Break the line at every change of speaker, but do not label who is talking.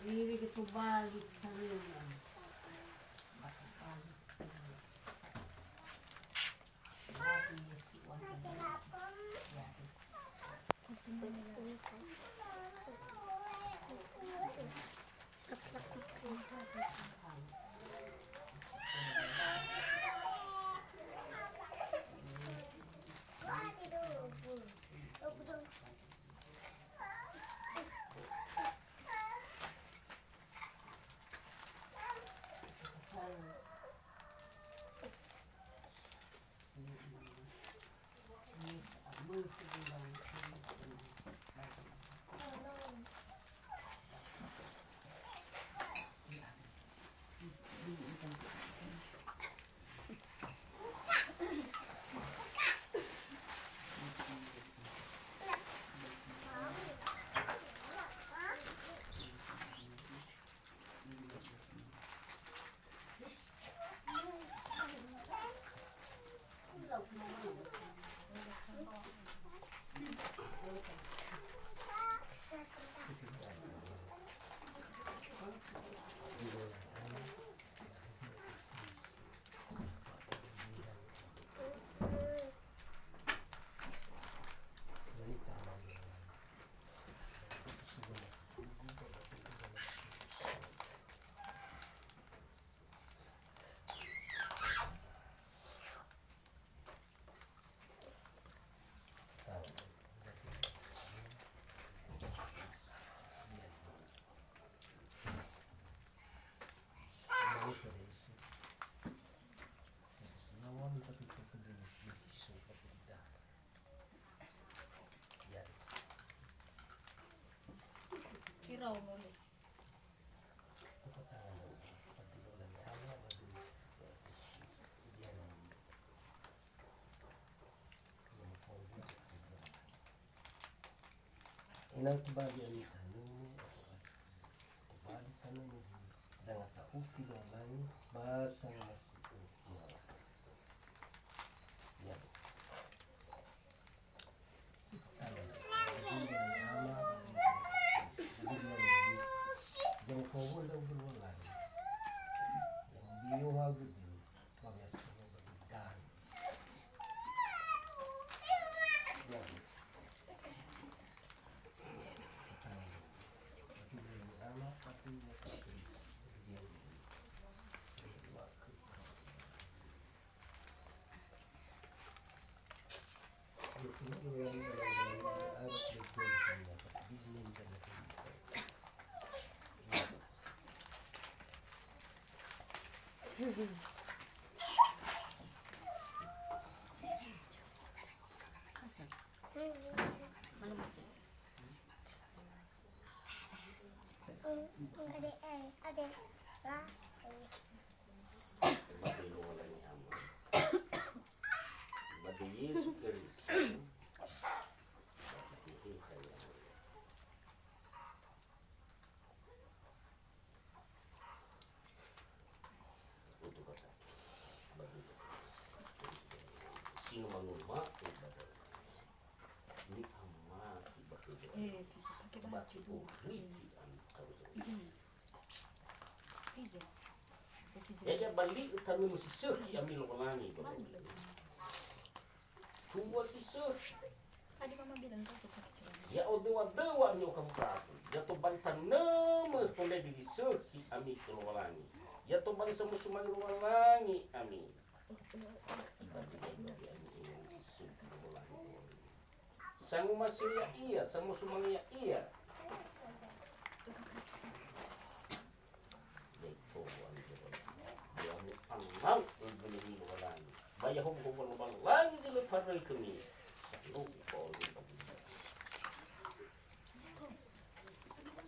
Ini kita balik sana.
Kiraw mo ulit.
Inang kembali ang tanong kembali tanong dengan taufi lain bahasa masih ya yang kau daw berulang yang biuha gitu biasa berbicara Yesus Kristus sino manuma ibadah ni amma ibadah batu riti an ya balik kami mesti sih ambil kolani tuwa si sir
Tadi mama bilang kau suka kecil.
ya odewa dewa nyo kamu prato ya to bantan nama pun
mulai disuki ami kelualangi. Ya to bangsa musuman lualangi ami. Ibadah ami ingin disuki kelualangi. Sang masih iya, sang musuman iya. Ang guling lualangi. Bayahum ko lang langit dulu paray kami. Sa loob ko